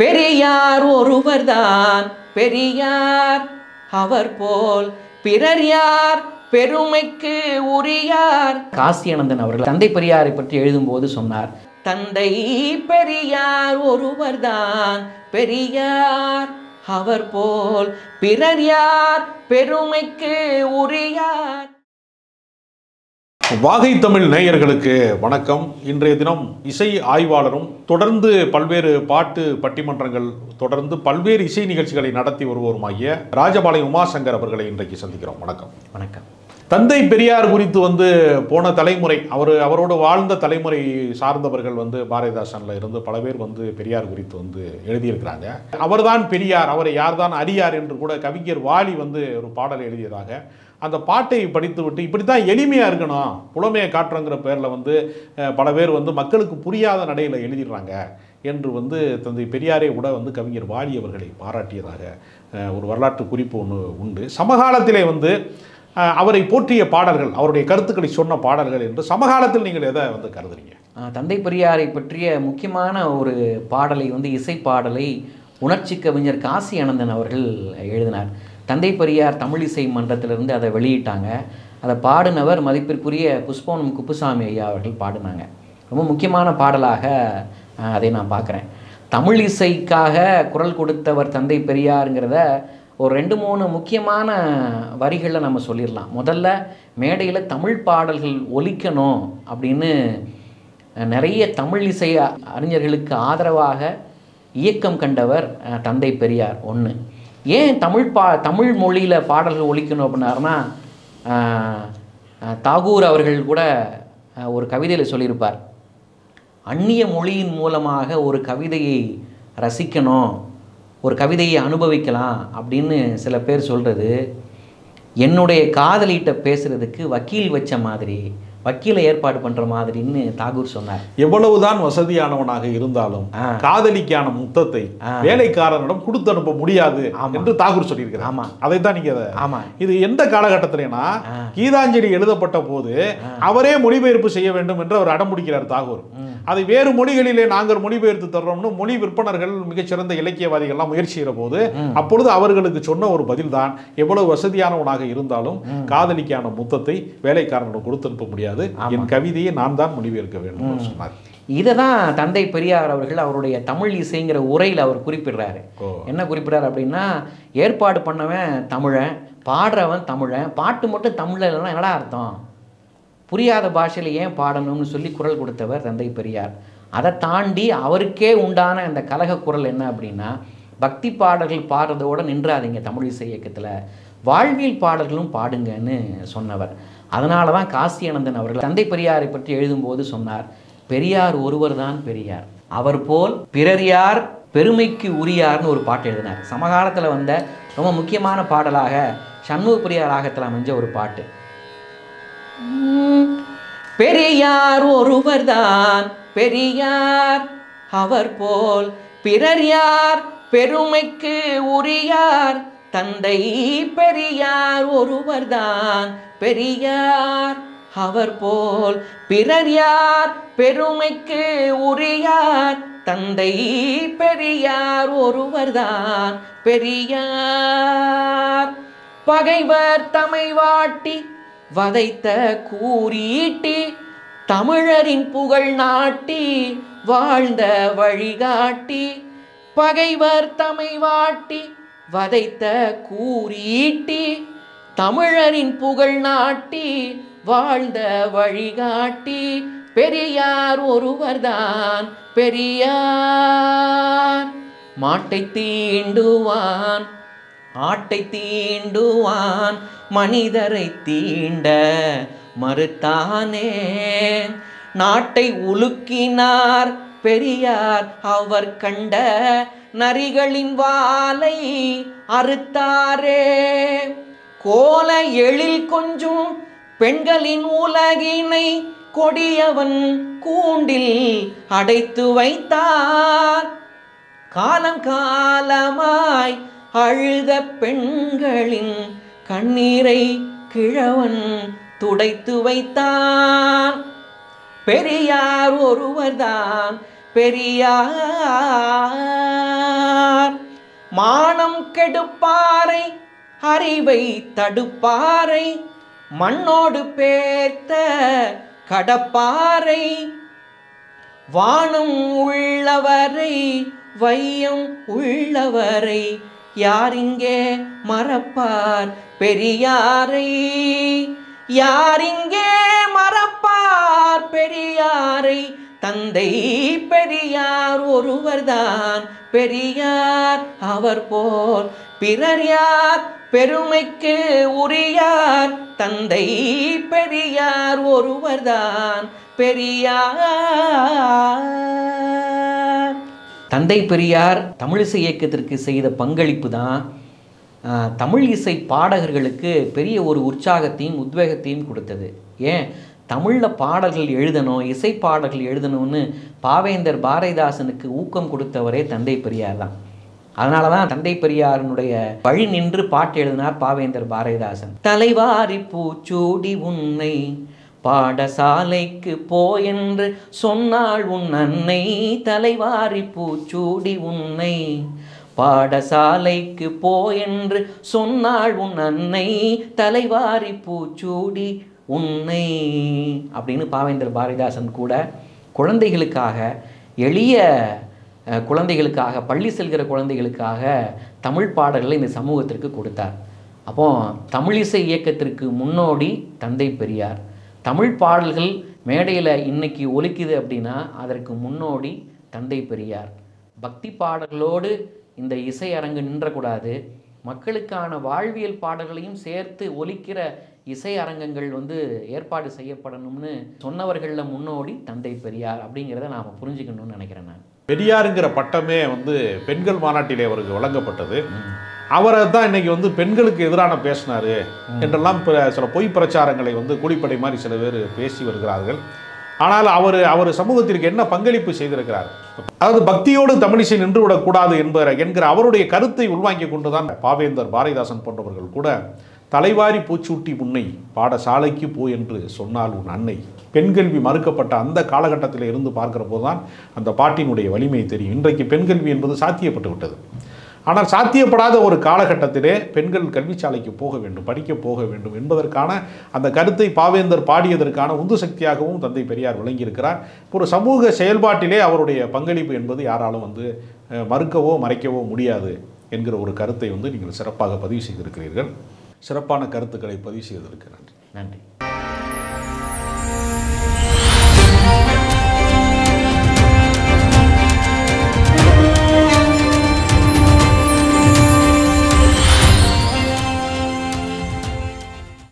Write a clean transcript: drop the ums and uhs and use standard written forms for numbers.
பெரியார் ஒருவர்தான் பெரியார், அவர் போல் பிறர் யார், பெருமைக்கு உரியார். காசியானந்தன் அவர்கள் தந்தை பெரியாரை பற்றி எழுதும்போது சொன்னார், தந்தை பெரியார் ஒருவர்தான் பெரியார், அவர் போல் பிறர் யார், பெருமைக்கு உரியார். வாகை தமிழ் நேயர்களுக்கு வணக்கம். இன்றைய தினம் இசை ஆய்வாளரும் தொடர்ந்து பல்வேறு பாட்டு பட்டிமன்றங்கள் தொடர்ந்து பல்வேறு இசை நிகழ்ச்சிகளை நடத்தி வருவோருமாகிய ராஜபாளையம் உமாசங்கர் அவர்களை இன்றைக்கு சந்திக்கிறோம். வணக்கம். வணக்கம். தந்தை பெரியார் குறித்து போன தலைமுறை அவரோடு வாழ்ந்த தலைமுறை சார்ந்தவர்கள் பாரதிதாசன்ல இருந்து பல பேர் பெரியார் குறித்து எழுதியிருக்கிறாங்க. அவர்தான் பெரியார், அவரை யார்தான் அறியார் என்று கூட கவிஞர் வாலி ஒரு பாடல் எழுதியதாக அந்த பாட்டை படித்து விட்டு இப்படித்தான் எளிமையாக இருக்கணும், புலமையை காட்டுறங்கிற பேரில் பல பேர் மக்களுக்கு புரியாத நடையில் எழுதிடுறாங்க என்று தந்தை பெரியாரே கூட கவிஞர் வாலி அவர்களை பாராட்டியதாக ஒரு வரலாற்று குறிப்பு ஒன்று உண்டு. சமகாலத்திலே அவரை போற்றிய பாடல்கள், அவருடைய கருத்துக்களை சொன்ன பாடல்கள் என்று சமகாலத்தில் நீங்கள் எதை கருதுறீங்க? தந்தை பெரியாரை பற்றிய முக்கியமான ஒரு பாடலை இசை பாடலை உணர்ச்சி கவிஞர் காசியானந்தன் அவர்கள் எழுதினார். தந்தை பெரியார் தமிழ் இசை மன்றத்திலிருந்து அதை வெளியிட்டாங்க. அதை பாடினவர் மதிப்பிற்குரிய புஷ்பவனம் குப்புசாமி ஐயா அவர்கள் பாடினாங்க. ரொம்ப முக்கியமான பாடலாக அதை நான் பார்க்குறேன். தமிழ் இசைக்காக குரல் கொடுத்தவர் தந்தை பெரியாருங்கிறத ஒரு 2-3 முக்கியமான வரிகளில் நம்ம சொல்லிடலாம். முதல்ல, மேடையில் தமிழ் பாடல்கள் ஒலிக்கணும் அப்படின்னு நிறைய தமிழ் இசை அறிஞர்களுக்கு ஆதரவாக இயக்கம் கண்டவர் தந்தை பெரியார். ஒன்று, ஏன் தமிழ் மொழியில் பாடல்கள் ஒலிக்கணும் அப்படின்னாருன்னா, தாகூர் அவர்கள் கூட ஒரு கவிதையில் சொல்லியிருப்பார், அந்நிய மொழியின் மூலமாக ஒரு கவிதையை ரசிக்கணும், ஒரு கவிதையை அனுபவிக்கலாம் அப்படின்னு சில பேர் சொல்கிறது என்னுடைய காதலிட்ட பேசுகிறதுக்கு வக்கீல் வச்ச மாதிரி, வக்கீலை ஏற்பாடு பண்ணுற மாதிரின்னு தாகூர் சொன்னார். எவ்வளவுதான் வசதியானவனாக இருந்தாலும் காதலிக்கான முத்தத்தை வேலைக்காரனிடம் கொடுத்து அனுப்ப முடியாது என்று தாகூர் சொல்லியிருக்கிறார். ஆமாம், அதை தான் நீங்கள் இது எந்த காலகட்டத்திலேனா கீதாஞ்சலி எழுதப்பட்ட போது அவரே மொழிபெயர்ப்பு செய்ய வேண்டும் என்று அவர் அடம்பிடிக்கிறார் தாகூர். அதை வேறு மொழிகளிலே நாங்கள் மொழிபெயர்த்து தர்றோம்னு மொழி விற்பனர்கள் மிகச்சிறந்த இலக்கியவாதிகள்லாம் முயற்சி செய்கிற போது அப்பொழுது அவர்களுக்கு சொன்ன ஒரு பதில் தான், எவ்வளவு வசதியானவனாக இருந்தாலும் காதலிக்கான முத்தத்தை வேலைக்காரனிடம் கொடுத்து அனுப்ப முடியாது, என் கவிதையை நான் தான் மொழிபெயர்க்க வேண்டும் சொன்னார். இதை தான் தந்தை பெரியார் அவர்கள் அவருடைய தமிழ் இசைங்கிற உரையில் அவர் குறிப்பிடுறாரு. என்ன குறிப்பிடுறாரு அப்படின்னா, ஏற்பாடு பண்ணவன் தமிழன், பாடுறவன் தமிழன், பாட்டு மட்டும் தமிழில் இல்லைன்னா என்னடா அர்த்தம், புரியாத பாஷையில் ஏன் பாடணும்னு சொல்லி குரல் கொடுத்தவர் தந்தை பெரியார். அதை தாண்டி அவருக்கே உண்டான அந்த கலக குரல் என்ன அப்படின்னா, பக்தி பாடல்கள் பாடுறதோடு நின்றாதீங்க, தமிழ் இசை இயக்கத்தில் வாழ்வியல் பாடல்களும் பாடுங்கன்னு சொன்னவர். அதனால தான் காசியானந்தன் அவர்கள் தந்தை பெரியாரை பற்றி எழுதும்போது சொன்னார், பெரியார் ஒருவர் தான் பெரியார், அவர் போல் பிறர் யார், பெருமைக்கு உரியார்னு ஒரு பாட்டு எழுதினார். சமகாலத்தில் வந்த ரொம்ப முக்கியமான பாடலாக சண்முக பிரியா ராகத்தில் அமைஞ்ச ஒரு பாட்டு. பெரியார் ஒருவர் தான் பெரியார், அவர் போல் பிறர் யார், பெருமைக்கு உரியார், தந்தை பெரியார் ஒருவர் தான் பெரியார், அவர் போல் பிறர் யார், பெருமைக்கு உரியார், தந்தை பெரியார் ஒருவர் தான் பெரியார். பகைவர் தமை வாட்டி வதைத்த கூறீட்டி, தமிழரின் புகழ் நாட்டி வாழ்ந்த வழிகாட்டி, பகைவர் தமை வாட்டி வதைத்த கூறீட்டி, தமிழரின் புகழ் நாட்டி வாழ்ந்த வழிகாட்டி, பெரியார் ஒருவர்தான் பெரியார். மாட்டை தீண்டுவான் ஆட்டை தீண்டுவான், மனிதரை தீண்ட மறுத்தானே, நாட்டை உலுக்கினார் பெரியார், அவர் கண்ட நரிகளின் வாலை அறுத்தாரே, கோல எழில் கொஞ்சும் பெண்களின் உலகினை கொடியவன் கூண்டில் அடைத்து வைத்தார், காலம் காலமாய் அழுத பெண்களின் கண்ணீரை கிழவன் துடைத்து வைத்தான். பெரியார் ஒருவர்தான் பெரியார். மானம் கெடுப்பாரை அறிவை தடுப்பாரை மண்ணோடு பேர்த்த கடப்பாரை வானம் உள்ளவரை வையம் உள்ளவரை யாரிங்கே மறப்பார் பெரியாரை யாரிங்கே மறப்பார் பெரியாரை தந்தை பெரியார் ஒருவர்தான் பெரியார் அவர் போல் பிறர் யார் பெருமைக்கு உரியார் தந்தை பெரியார் ஒருவர்தான் பெரியார். தந்தை பெரியார் தமிழிசை இயக்கத்திற்கு செய்த பங்களிப்பு தான் தமிழ் இசை பாடகர்களுக்கு பெரிய ஒரு உற்சாகத்தையும் உத்வேகத்தையும் கொடுத்தது. ஏன் தமிழில் பாடல்கள் எழுதணும், இசை பாடல்கள் எழுதணும்னு பாவேந்தர் பாரதிதாசனுக்கு ஊக்கம் கொடுத்தவரே தந்தை பெரியார் தான். அதனால தான் தந்தை பெரியாரினுடைய வழி நின்று பாட்டு எழுதினார் பாவேந்தர் பாரதிதாசன். தலைவாரி பூச்சூடி உன்னை பாடசாலைக்கு போ என்று சொன்னாள் உன் அன்னை, தலைவாரி பூச்சூடி உன்னை பாடசாலைக்கு போ என்று சொன்னாள் உன் அன்னை, தலைவாரி பூச்சூடி உன்னை அப்படின்னு பாவேந்தர் பாரதிதாசன் கூட குழந்தைகளுக்காக, எளிய குழந்தைகளுக்காக, பள்ளி செல்கிற குழந்தைகளுக்காக தமிழ் பாடல்களை இந்த சமூகத்திற்கு கொடுத்தார். அப்போ தமிழிசை இயக்கத்திற்கு முன்னோடி தந்தை பெரியார். தமிழ் பாடல்கள் மேடையில் இன்னைக்கு ஒலிக்குது அப்படின்னா அதற்கு முன்னோடி தந்தை பெரியார். பக்தி பாடல்களோடு இந்த இசை அரங்கு நின்றக்கூடாது, மக்களுக்கான வாழ்வியல் பாடல்களையும் சேர்த்து ஒலிக்கிற இசை அரங்கங்கள் ஏற்பாடு செய்யப்படணும்னு சொன்னவர்களில் முன்னோடி தந்தை பெரியார் அப்படிங்கிறத நாம் புரிஞ்சுக்கணும்னு நினைக்கிறேன். நான் பெரியாருங்கிற பட்டமே பெண்கள் மாநாட்டிலே அவருக்கு வழங்கப்பட்டது. அவரை தான் இன்னைக்கு பெண்களுக்கு எதிரான பேசினாரு என்றெல்லாம் சில பொய் பிரச்சாரங்களை கூலிப்படை மாதிரி சில பேர் பேசி வருகிறார்கள். ஆனால் அவர் சமூகத்திற்கு என்ன பங்களிப்பு செய்திருக்கிறார், அதாவது பக்தியோடு தமிழிசை நின்று விடக்கூடாது என்கிற அவருடைய கருத்தை உள்வாங்கி கொண்டுதான் பாவேந்தர் பாரதிதாசன் போன்றவர்கள் கூட தலைவாரி பூச்சூட்டி உன்னை பாடசாலைக்கு போ என்று சொன்னால் உன் அன்னை, பெண் கல்வி மறுக்கப்பட்ட அந்த காலகட்டத்தில் இருந்து பார்க்கிற போதுதான் அந்த பாட்டினுடைய வலிமை தெரியும். இன்றைக்கு பெண் கல்வி என்பது சாத்தியப்பட்டு விட்டது. ஆனால் சாத்தியப்படாத ஒரு காலகட்டத்திலே பெண்கள் கல்விச்சாலைக்கு போக வேண்டும், படிக்க போக வேண்டும் என்பதற்கான அந்த கருத்தை பாவேந்தர் பாடியதற்கான உந்து சக்தியாகவும் தந்தை பெரியார் விளங்கியிருக்கிறார். ஒரு சமூக செயல்பாட்டிலே அவருடைய பங்களிப்பு என்பது யாராலும் மறுக்கவோ மறைக்கவோ முடியாது என்கிற ஒரு கருத்தை நீங்கள் சிறப்பாக பதிவு செய்திருக்கிறீர்கள். சிறப்பான கருத்துக்களை பதிவு செய்திருக்கிறேன். நன்றி.